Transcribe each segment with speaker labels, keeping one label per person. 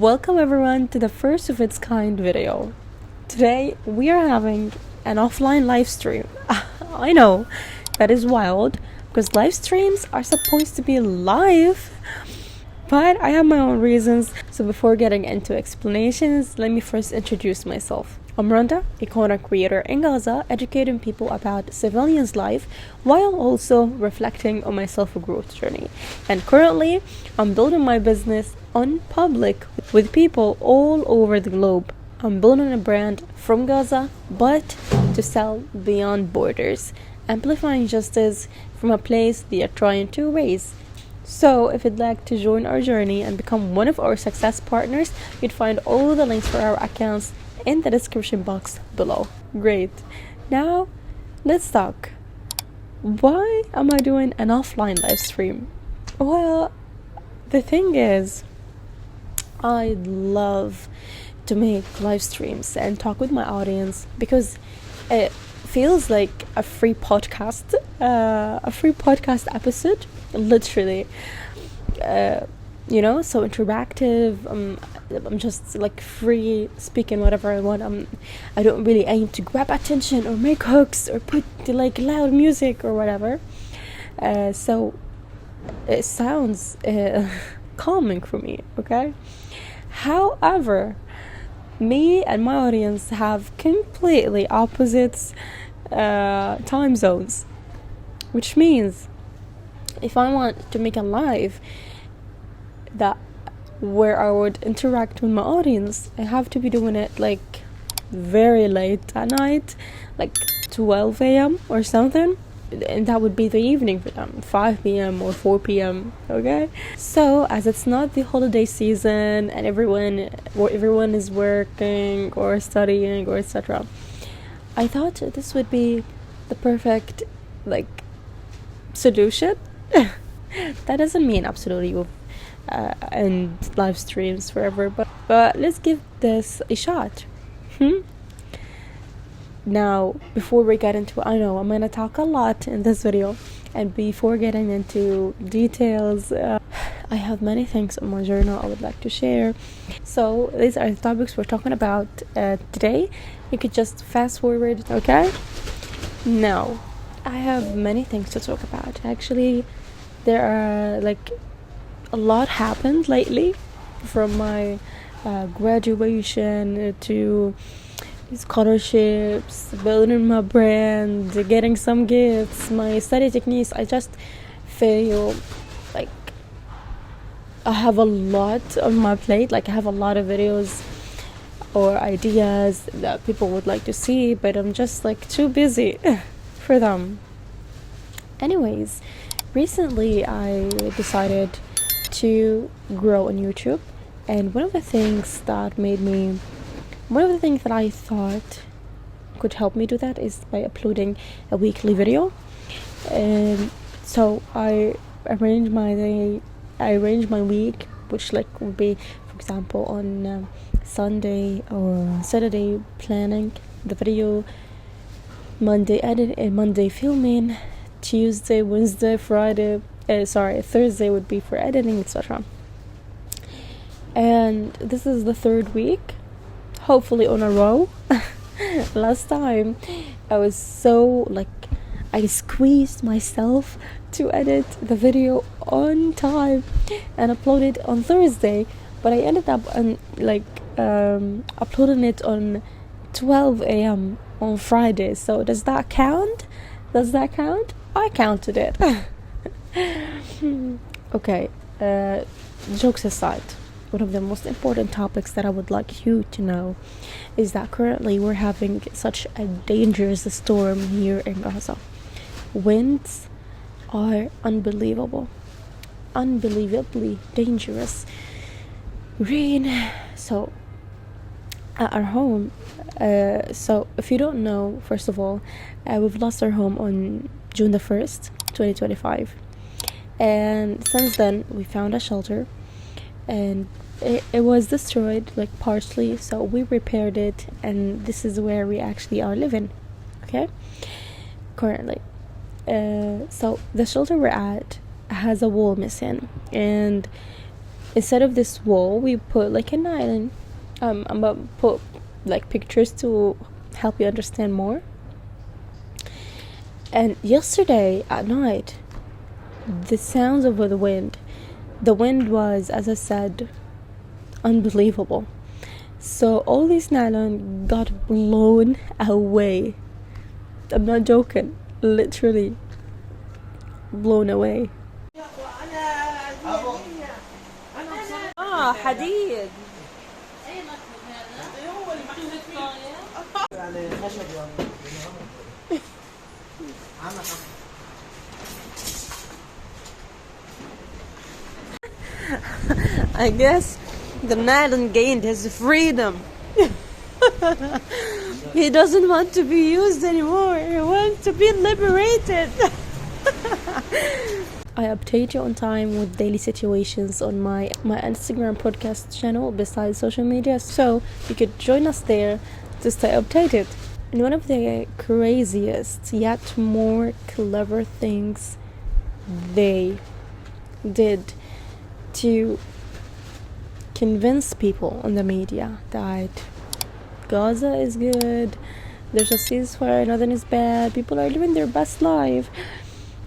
Speaker 1: Welcome everyone to the first of its kind video. Today we are having an offline live stream. I know, that is wild because live streams are supposed to be live, but I have my own reasons. So before getting into explanations, let me first introduce myself. I'm Randa, a content creator in Gaza, educating people about civilians' life while also reflecting on my self-growth journey. And currently, I'm building my business on public with people all over the globe. I'm building a brand from Gaza, but to sell beyond borders, amplifying justice from a place they are trying to raise. So if you'd like to join our journey and become one of our success partners, you'd find all the links for our accounts in the description box below. Great. Now, let's talk. Why am I doing an offline live stream? Well, the thing is, I love to make live streams and talk with my audience because it feels like a free podcast episode, literally. So interactive. I'm just like free speaking whatever I want. I don't really aim to grab attention or make hooks or put like loud music or whatever. So it sounds calming for me, okay? However, me and my audience have completely opposites time zones, which means if I want to make a live that where I would interact with my audience, I have to be doing it like very late at night, like 12 a.m. or something, and that would be the evening for them, 5 p.m. or 4 p.m. okay? So as it's not the holiday season and everyone is working or studying or etc., I thought this would be the perfect like solution. That doesn't mean absolutely we'll and live streams forever, but let's give this a shot. Now, before we get into, I know I'm gonna talk a lot in this video, and before getting into details, I have many things on my journal I would like to share. So these are the topics we're talking about today. You could just fast forward, okay? Now, I have many things to talk about. Actually, there are like a lot happened lately, from my graduation to scholarships, building my brand, getting some gifts, my study techniques. I just feel like I have a lot on my plate. Like I have a lot of videos or ideas that people would like to see, but I'm just like too busy for them. Anyways, recently I decided to grow on YouTube, and one of the things that I thought could help me do that is by uploading a weekly video. And so I arrange my week, which like would be, for example, on Sunday or Saturday planning the video, Monday editing, Monday filming, Tuesday, Wednesday, Friday, Thursday would be for editing, etc. And this is the third week, hopefully on a row. Last time I was so like, I squeezed myself to edit the video on time and upload it on Thursday, but I ended up uploading it on 12 a.m. on Friday. So does that count? I counted it. Okay, jokes aside, one of the most important topics that I would like you to know is that currently we're having such a dangerous storm here in Gaza. Winds are unbelievably dangerous. Rain. So at our home, so if you don't know, first of all, we've lost our home on June the 1st, 2025. And since then, we found a shelter, and it was destroyed, like partially, so we repaired it, and this is where we actually are living, okay, currently. So the shelter we're at has a wall missing, and instead of this wall, we put like an island. I'm gonna put like pictures to help you understand more. And yesterday at night, the sounds of the wind was, as I said, unbelievable. So all this nylon got blown away. I'm not joking, literally blown away. حديد. I guess the nylon gained his freedom. He doesn't want to be used anymore. He wants to be liberated. I update you on time with daily situations on my Instagram podcast channel besides social media, so you could join us there to stay updated. And one of the craziest yet more clever things they did to convince people on the media that Gaza is good, there's a ceasefire, nothing is bad, people are living their best life,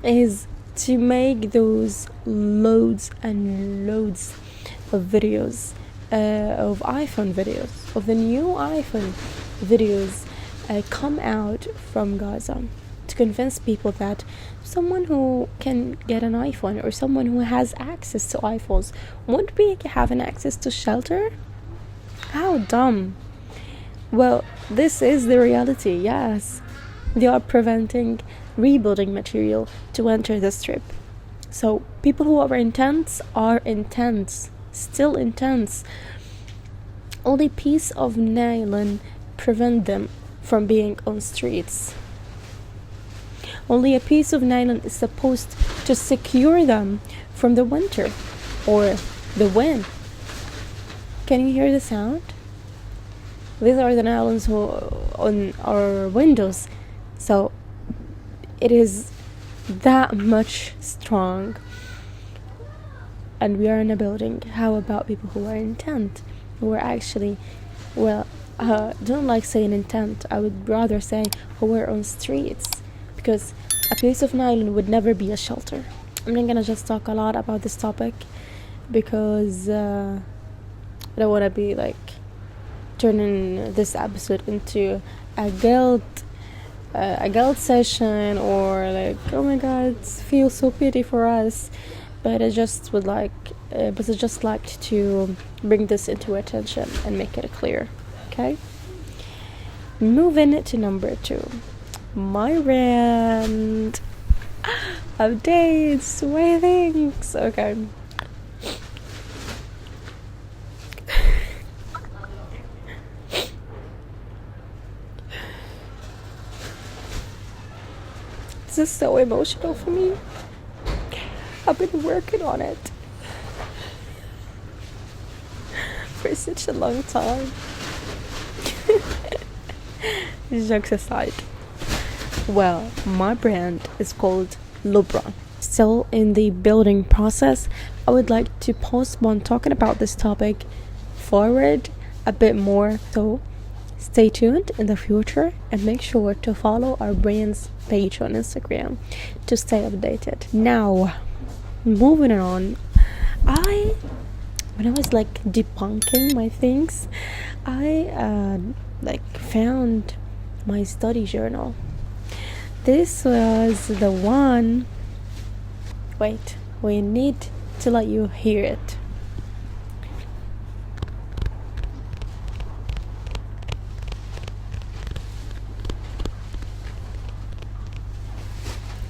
Speaker 1: is to make those loads and loads of videos, of iPhone videos, of the new iPhone videos come out from Gaza, to convince people that someone who can get an iPhone or someone who has access to iPhones won't be having access to shelter. How dumb. Well, this is the reality. Yes, they are preventing rebuilding material to enter the strip. So people who are intense, still intense. Only piece of nylon prevent them from being on streets. Only a piece of nylon is supposed to secure them from the winter or the wind. Can you hear the sound? These are the nylons on our windows. So it is that much strong. And we are in a building. How about people who are intent? Who are actually, don't like saying intent. I would rather say who are on streets. Because a piece of nylon would never be a shelter. I'm not gonna just talk a lot about this topic because I don't want to be like turning this episode into a guilt session, or like, oh my god, feel so pity for us. But I just would like to bring this into attention and make it clear. Okay, moving to number 2, my rant updates, way things. Okay. This is so emotional for me. I've been working on it for such a long time. Jokes aside. Well, my brand is called Lobra. Still in the building process. I would like to postpone talking about this topic forward a bit more. So stay tuned in the future and make sure to follow our brand's page on Instagram to stay updated. Now, moving on, when I was like debunking my things, I found my study journal. This was the one. Wait, we need to let you hear it.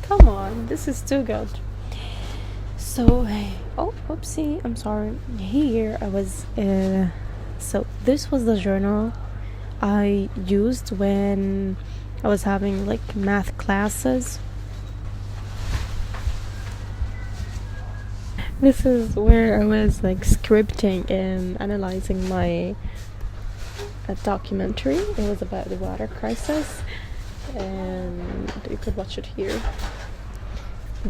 Speaker 1: Come on, this is too good. So, oopsie, I'm sorry. Here I was, so this was the journal I used when I was having like math classes. This is where I was like scripting and analyzing my documentary. It was about the water crisis, and you could watch it here.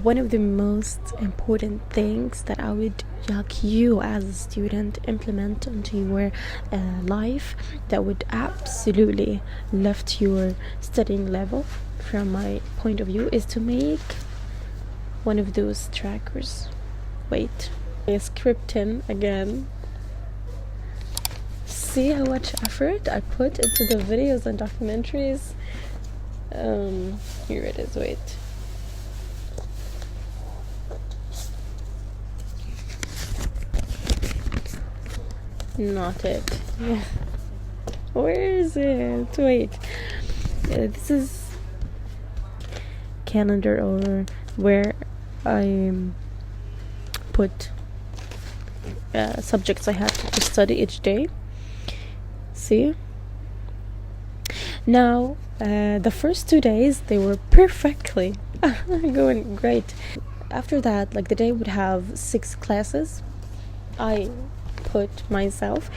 Speaker 1: one of the most important things that I would like you as a student implement into your life that would absolutely lift your studying level from my point of view is to make one of those trackers. Wait, scripting again. See how much effort I put into the videos and documentaries. Here it is. Wait. Not it. Yeah. Where is it? Wait. This is calendar or where I put subjects I had to study each day. See? Now, the first 2 days, they were perfectly going great. After that, like the day would have 6 classes. I put myself,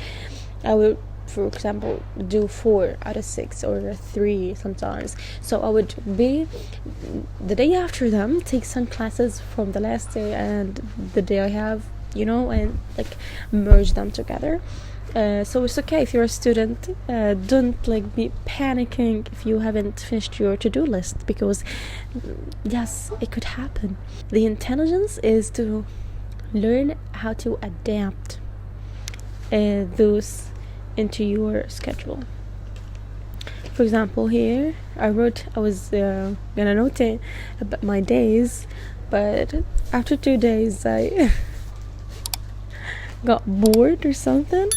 Speaker 1: I would, for example, do 4 out of 6 or 3 sometimes. So I would be the day after them, take some classes from the last day and the day I have, and like merge them together. So it's okay if you're a student. Don't like be panicking if you haven't finished your to-do list, because yes, it could happen. The intelligence is to learn how to adapt those into your schedule. For example, here I was gonna note about my days, but after 2 days I got bored or something.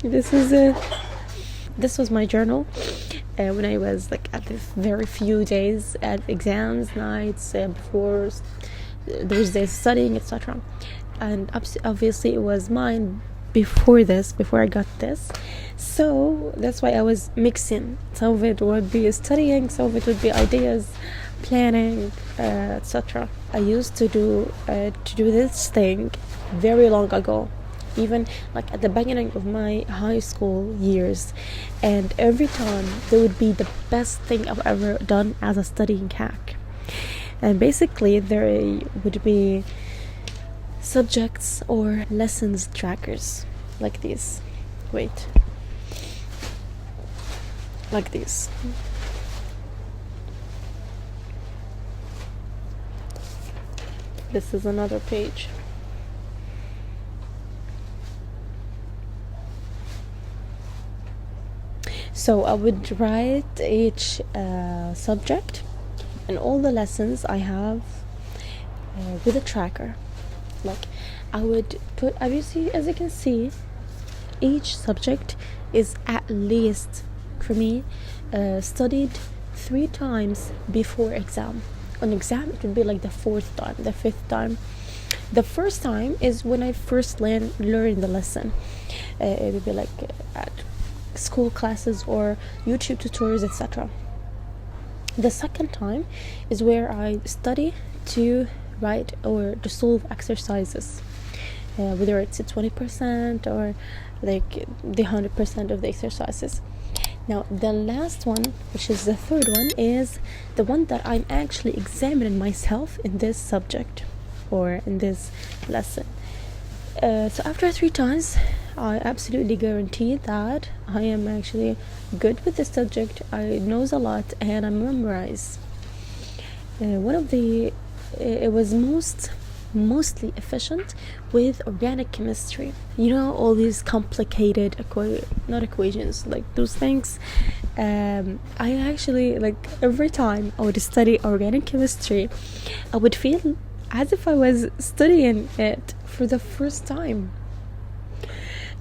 Speaker 1: This was my journal when I was like at the very few days at exams nights before those days studying, etc. And obviously it was mine before I got this, so that's why I was mixing. Some of it would be studying, some of it would be ideas, planning, etc. I used to do this thing very long ago, even like at the beginning of my high school years, and every time there would be the best thing I've ever done as a studying hack. And basically there would be subjects or lessons trackers like these. Wait, like these. This is another page. So I would write each subject and all the lessons I have with a tracker. Like I would put, obviously, as you can see, each subject is at least, for me, studied 3 times before exam. On exam it would be like the 4th time, the 5th time. The first time is when I first learn the lesson. It would be like at school classes or YouTube tutorials, etc. The second time is where I study to write or to solve exercises, whether it's a 20% or like the 100% of the exercises. Now the last one, which is the third one, is the one that I'm actually examining myself in this subject or in this lesson. So after 3 times, I absolutely guarantee that I am actually good with the subject. I knows a lot and I memorize. It was mostly efficient with organic chemistry. All these complicated not equations, like those things. I actually, like, every time I would study organic chemistry, I would feel as if I was studying it for the first time.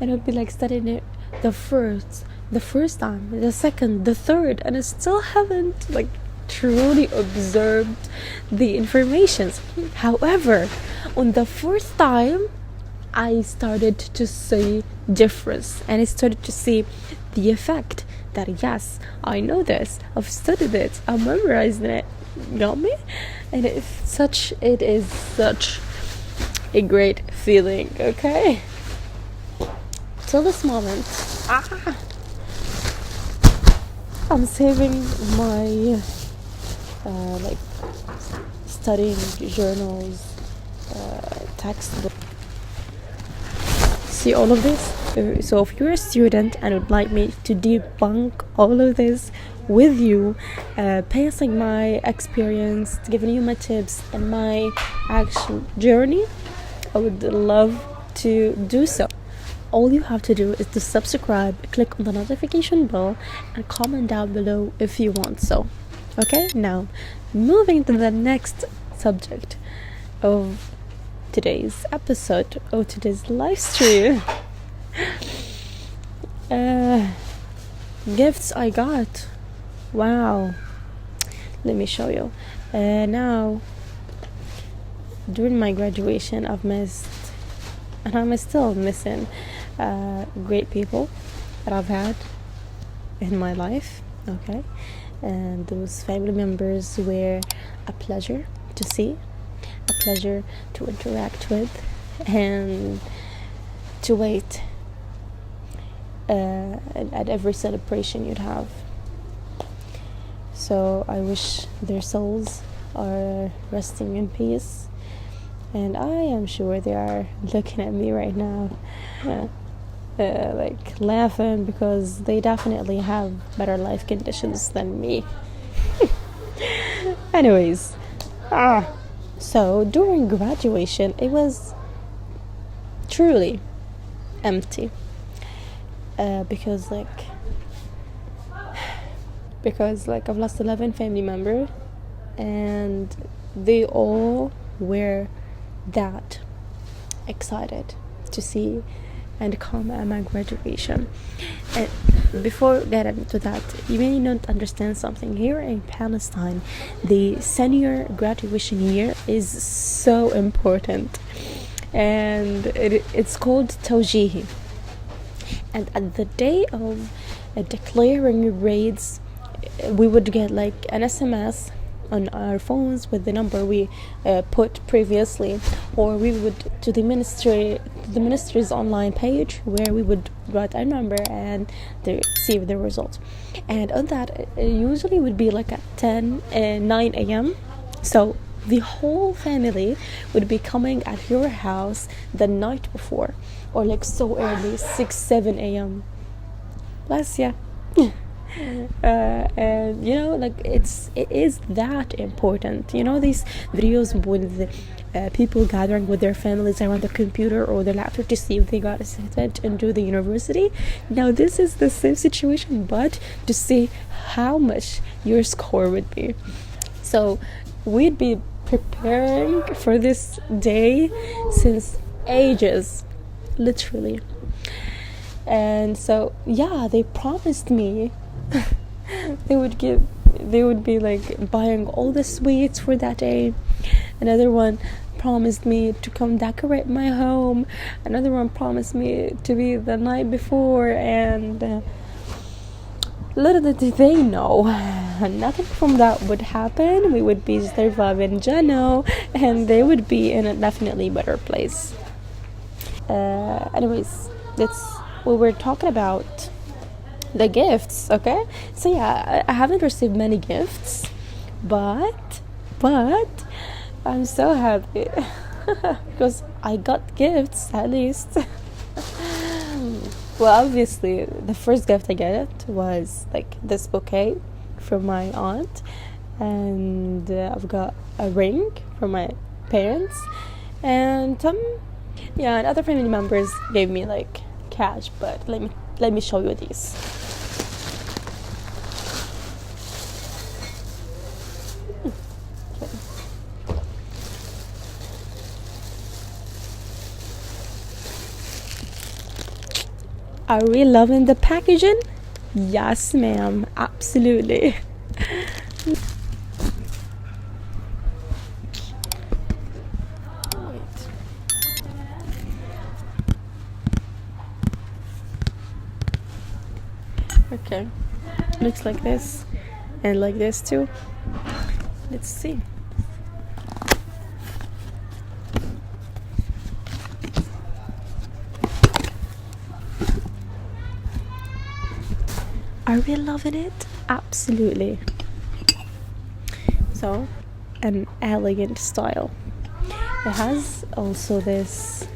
Speaker 1: And I would be like studying it the first time, the second, the third, and I still haven't like truly observed the informations. However, on the fourth time, I started to see difference, and I started to see the effect that yes, I know this, I've studied it, I'm memorizing it. Got me? And it is such a great feeling. Okay, till this moment, I'm saving my studying journals, textbooks. See all of this? So if you're a student and would like me to debunk all of this with you, passing my experience, giving you my tips and my actual journey, I would love to do so. All you have to do is to subscribe, click on the notification bell, and comment down below if you want so. Okay, now moving to the next subject of today's episode, of today's live stream. Gifts I got. Wow. Let me show you. Now, during my graduation, I've missed, and I'm still missing, great people that I've had in my life. Okay, and those family members were a pleasure to see, a pleasure to interact with, and to wait at every celebration you'd have. So I wish their souls are resting in peace, and I am sure they are looking at me right now, like laughing, because they definitely have better life conditions than me. Anyways, so during graduation it was truly empty, because I've lost 11 family members, and they all were that excited to see and come at my graduation. And before getting into that, you may not understand something. Here in Palestine, the senior graduation year is so important, and it's called Tawjihi. And at the day of declaring grades, we would get like an SMS on our phones with the number we put previously, or we would to the ministry's online page, where we would write our number and see the results. And on that, it usually would be like at 9 a.m. So the whole family would be coming at your house the night before, or like so early, 6-7 a.m. Bless ya. And you know, like it is that important. You know, these videos with people gathering with their families around the computer or the laptop to see if they got accepted into the university. Now this is the same situation, but to see how much your score would be. So we'd be preparing for this day since ages, literally. And so yeah, they promised me they would be like buying all the sweets for that day. Another one promised me to come decorate my home. Another one promised me to be the night before, and little did they know, nothing from that would happen. We would be surviving Jano, and they would be in a definitely better place. Anyways, that's what we're talking about, the gifts. Okay, so yeah, I haven't received many gifts, but I'm so happy because I got gifts at least. Well, obviously the first gift I got was like this bouquet from my aunt, and I've got a ring from my parents, and and other family members gave me like cash. But let me show you these. Are we loving the packaging? Yes, ma'am. Absolutely. Okay. Looks like this. And like this too. Let's see. Are we loving it? Absolutely. So an elegant style. It has also this,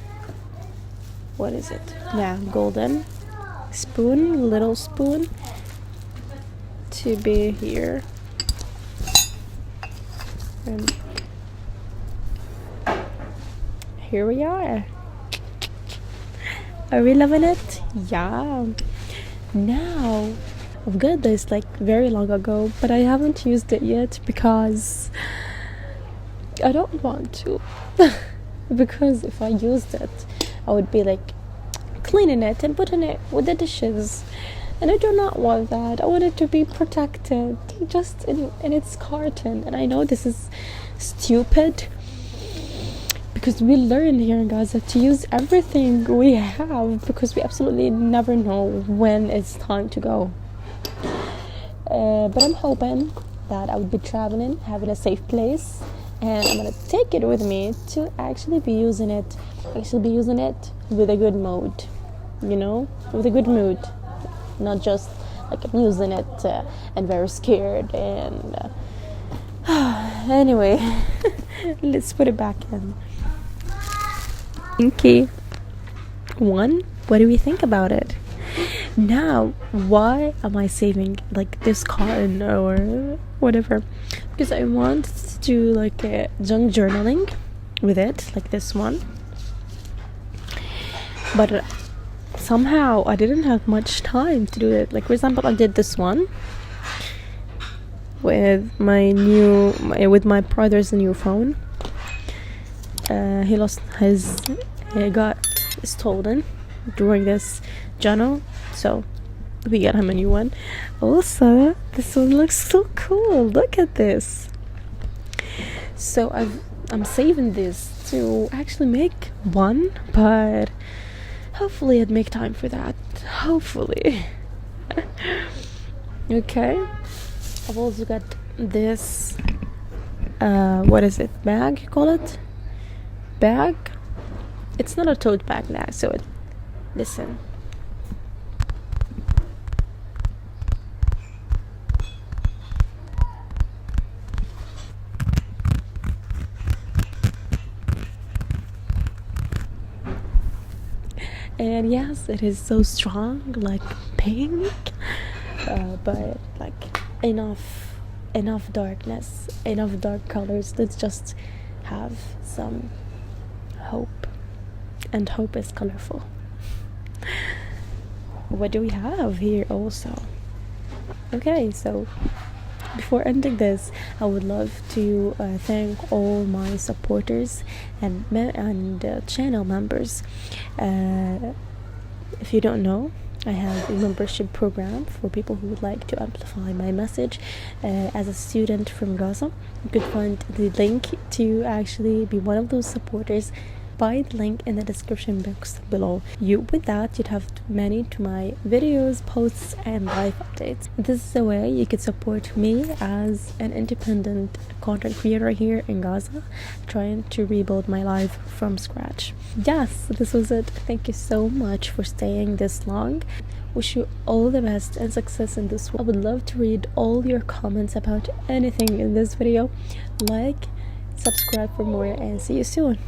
Speaker 1: what is it? Yeah, golden spoon, little spoon to be here. And here we are. Are we loving it? Yeah. Now, I've got this like very long ago, but I haven't used it yet because I don't want to. Because if I used it, I would be like cleaning it and putting it with the dishes, and I do not want that. I want it to be protected just in its carton. And I know this is stupid, because we learn here in Gaza to use everything we have, because we absolutely never know when it's time to go. But I'm hoping that I would be traveling, having a safe place, and I'm gonna take it with me to actually be using it. With a good mood, with a good mood, not just like I'm using it and very scared. And anyway, let's put it back in. Okay. One, what do we think about it? Now, why am I saving like this carton or whatever? Because I want to do like a junk journaling with it, like this one. But somehow I didn't have much time to do it. Like, for example, I did this one with my brother's new phone. He got stolen during this journal, so we got him a new one. Also, this one looks so cool. Look at this. So I'm saving this to actually make one, but hopefully I'd make time for that. Hopefully. Okay. I've also got this what is it? Bag, you call it? Bag? It's not a tote bag now, so listen. And yes, it is so strong, like pink, but like enough darkness, enough dark colors. Let's just have some hope, and hope is colorful. What do we have here also? Okay, so before ending this, I would love to thank all my supporters and channel members. If you don't know, I have a membership program for people who would like to amplify my message as a student from Gaza. You could find the link to actually be one of those supporters by the link in the description box below. With that, you'd have many to my videos, posts, and live updates. This is a way you could support me as an independent content creator here in Gaza, trying to rebuild my life from scratch. Yes, this was it. Thank you so much for staying this long. Wish you all the best and success in this. I would love to read all your comments about anything in this video. Like, subscribe for more, and see you soon.